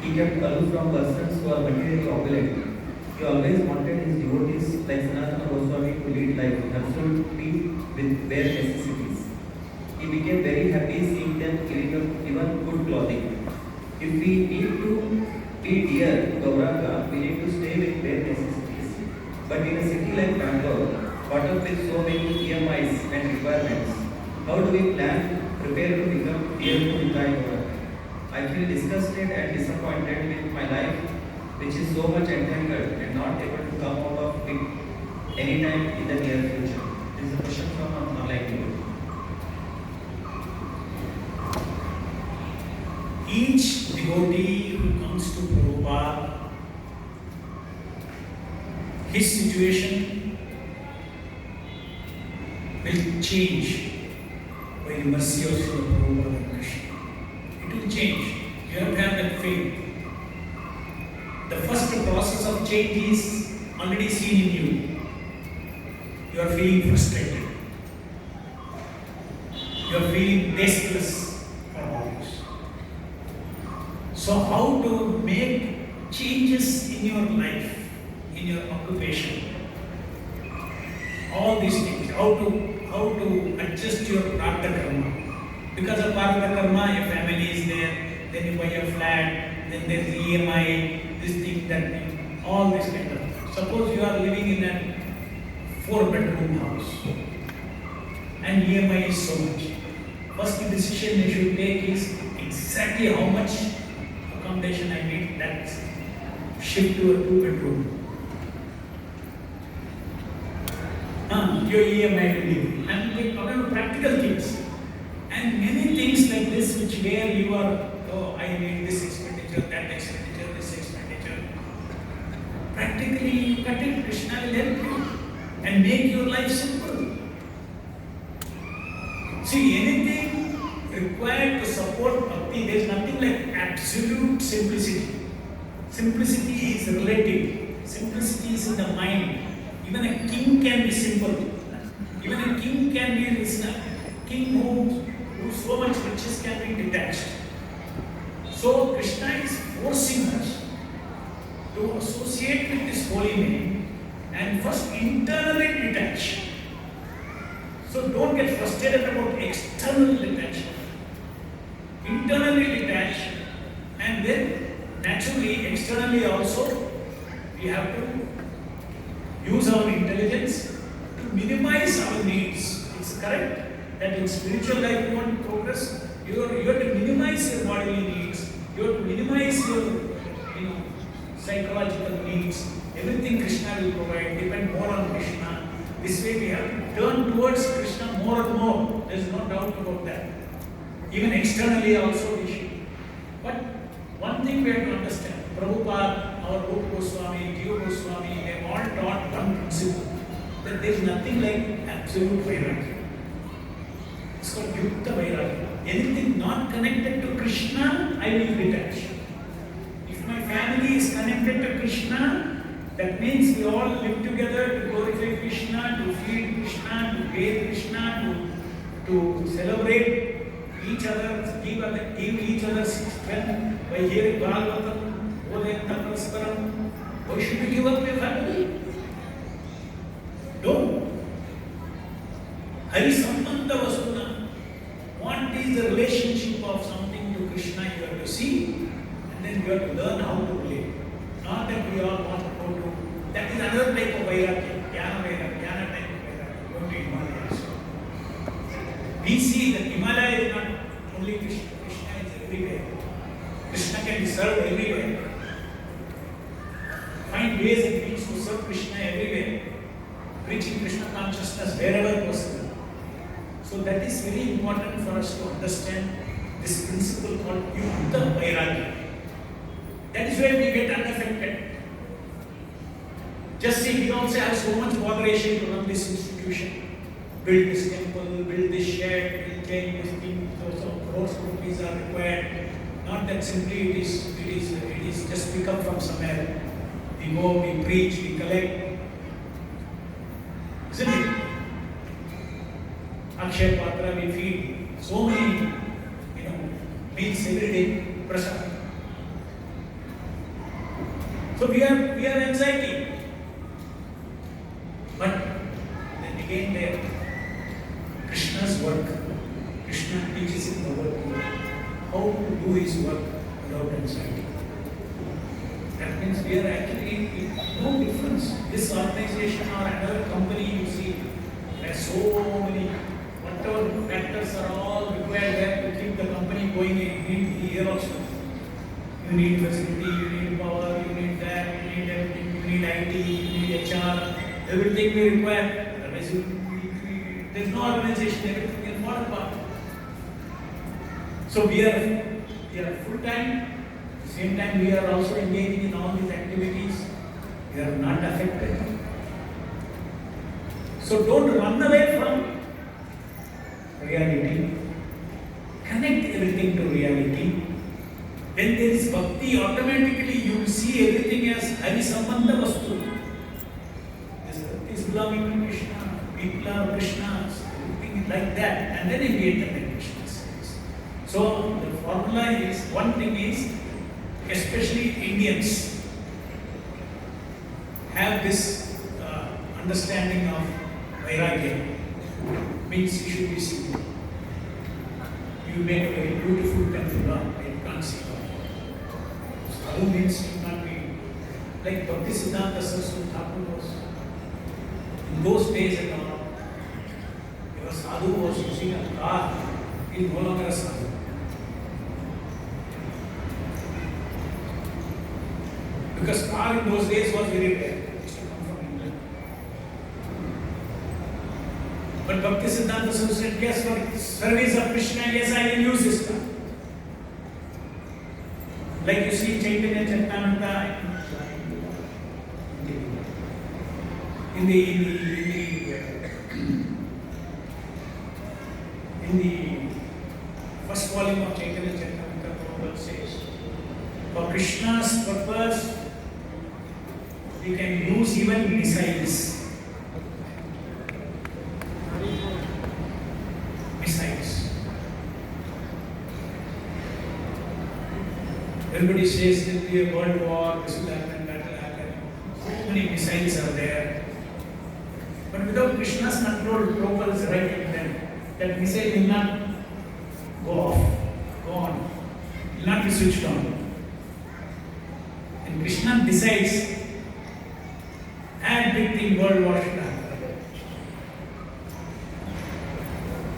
He kept aloof from persons who are materially opulent. He always wanted his devotees like Sanatana Goswami to lead life absolutely with bare necessities. He became very happy seeing them giving up even good clothing. If we need to be dear Gauranga, we need to stay with bare necessities. But in a city like Bangalore, caught up with so many EMIs and requirements, how do we prepare to become dear to Nitai Gauranga? I feel disgusted and disappointed with my life, which is so much entangled and not able to come out of it anytime in the near future. This is a question from online. Each devotee who comes to Prabhupada, his situation will change by the mercy of Srila Prabhupada and Krishna. It will change. You have to have that faith. The first process of change is already seen in you. You are feeling frustrated. You are feeling restless for all this. So how to make changes in your life, in your occupation, all these things, how to adjust your prartha karma. Because of prartha karma, your family is there, then you buy a flat, then there's EMI, this thing, that thing, all this kind of. Suppose you are living in a 4-bedroom house and EMI is so much. First decision you should take is exactly how much accommodation I need, that's shift to a 2-bedroom. Your EMI will be. And we talk about practical things. And many things like this, which where you are, oh, I need this expenditure, that expenditure, this expenditure. Practically, you cut it, Krishna will help you and make your life simple. See, anything required to support bhakti, there is nothing like absolute simplicity. Simplicity is relative. Simplicity is in the mind. Even a king can be simple. Even a king can be a listener. King who so much riches can be detached. So Krishna is forcing us to associate with this holy name and first internally detach. So don't get frustrated about external detachment. Internally detach, and then naturally externally also we have to use our intelligence to minimize our needs. It's correct that in spiritual life you want to progress, you have to minimize your bodily needs, you have to minimize your psychological needs. Everything Krishna will provide, depend more on Krishna. This way we have to turn towards Krishna more and more. There is no doubt about that. Even externally also we should. But one thing we have to understand, Prabhupada, our Rupa Goswami, Jiva Goswami, they have all taught one principle, that there is nothing like absolute vairagya. It's called Yukta Vairagya. Anything not connected to Krishna, I will detach. If my family is connected to Krishna, that means we all live together to glorify Krishna, to feed Krishna, to bathe Krishna, to celebrate each other, give each other strength by hearing Bhagavatam, Bodhayanta Parasparam. Why should you give up your family? Don't. Hari Sambandha Vasuna. What is the relationship of something to Krishna? You have to see, and then you have to learn how to play. Not that we all want to go to. That is another type of vairagya, jnana type of vairagya. Go to Himalayas. We see that Himalaya is not only Krishna. Krishna is everywhere. Krishna can be served everywhere. Find ways and means to serve Krishna everywhere. Preaching Krishna consciousness wherever possible. So that is very important for us to understand this principle called Yukta Vairagya. That is where we get unaffected. Just see, we also have so much botheration to run this institution. Build this temple, build this shed, build this thing, so crores of rupees are required. Not that simply it is just pick up from somewhere. We go, we preach, we collect. Isn't it? Akshay Patra, we feed so many, meals every day, prasad. So we have anxiety. But then again there, Krishna's work. Krishna teaches in the work how to do his work without anxiety. That means we are actually no difference. This organization or another company, you see, there are so many, whatever factors are all required there to keep the company going. You need here also. You need facility, you need power, you need that, you need everything, you need IT, you need HR, everything we require. Otherwise, there's no organization, everything will fall apart. So we are full time. At the same time, we are also engaging in all these activities. We are not affected. So don't run away from reality. Connect everything to reality. When there is bhakti, automatically you will see everything as Hari Sambandha Vastu. This bhakti is belonging to Krishna, people are Krishna's, everything is like that, and then you get the Krishna says. So the formula is, one thing is, especially Indians have this understanding of Vairagya, means you should be simple. You make a very beautiful temple, you can't see God. Sadhu means you can't be like Bhakti Siddhanta Saraswati Thakur was. In those days and all, if a sadhu was using a car, he is no longer a sadhu. Because car in those days was very rare. It used to come from England. But Bhakti Siddhanta Saraswati said, yes, for service of Krishna, yes, I can use this car. Like you see Chaitanya Charitamrita in the first volume of Chaitanya Charitamrita, Prabhupada says, for Krishna's purpose, we can use even missiles. Missiles. Everybody says there will be a world war, this will happen, that will happen. So many missiles are there. But without Krishna's control, Prabhupada is writing them, that missile will not go off, go on, will not be switched on. And Krishna decides, and big thing, world war should happen.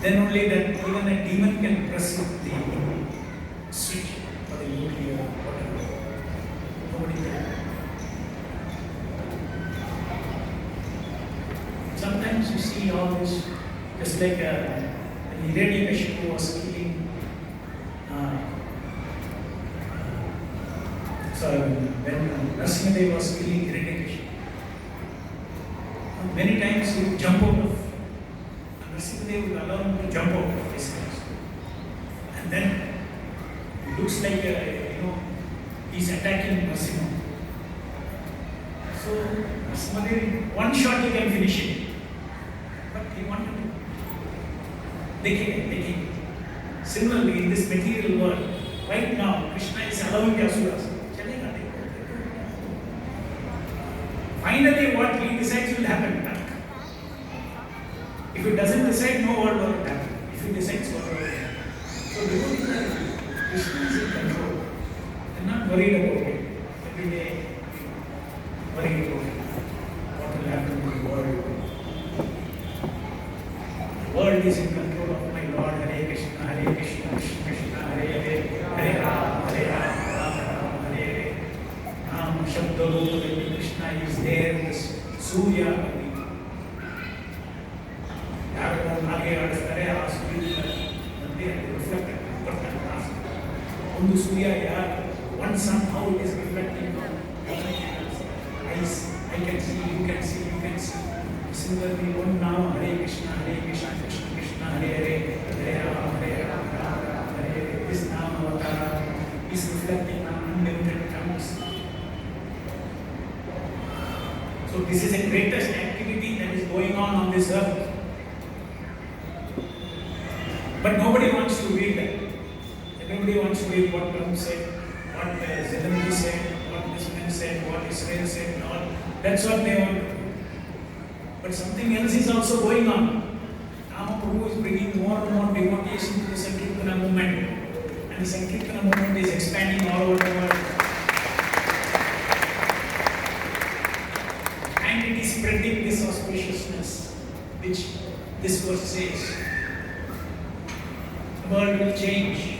Then only that even a demon can press the switch for the nuclear or whatever. Nobody can. Sometimes you see all this, just like when Hiranyakashipu was killing, when Nrsimhadev was killing Hiranyakashipu, many times he would jump out of, and Nrsimhadev would allow him to jump out of his house. And then it looks like, he's attacking Nrsimha. So Nrsimhadev, one shot he can finish it. But he wanted to. They came. Similarly, in this material world, right now, Krishna is allowing the asuras. Finally, what he decides will happen. If he doesn't decide, no world will happen. If he decides, what will happen. So, Krishna is in control. They're not worried about it. Every day, worried about it. What will happen to the world? The world is in control of my Lord. Hare Krishna, Krishna Krishna, Hare Hare, Hare Ram, Ram, Hare Hare. Nam Shabda Krishna is there in this Surya. ಆಗೆ ಆಡಿಸ್ತಾರೆ ಆ ಸೂರ್ಯ reflect ಬರ್ತಾರೆ ಒಂದು ಸೂರ್ಯ one sun how it is reflecting on eyes. I can see, you can see, you can see. Similarly, one now Hare Krishna, Krishna Krishna, Hare Hare, Hare Ram, Ram, Hare Hare. This now avatar is reflecting on unlimited tongues. So this is the greatest activity that is going on this earth. But nobody wants to read that. Everybody wants to read what Trump said, what Zelensky said, what this man said, what Israel said and all. That's what they want to do. But something else is also going on. Rama Prabhu is bringing more and more devotees into the Sankirtana movement. And the Sankirtana movement is expanding all over the world. And it is spreading this auspiciousness, which this verse says. The world will change.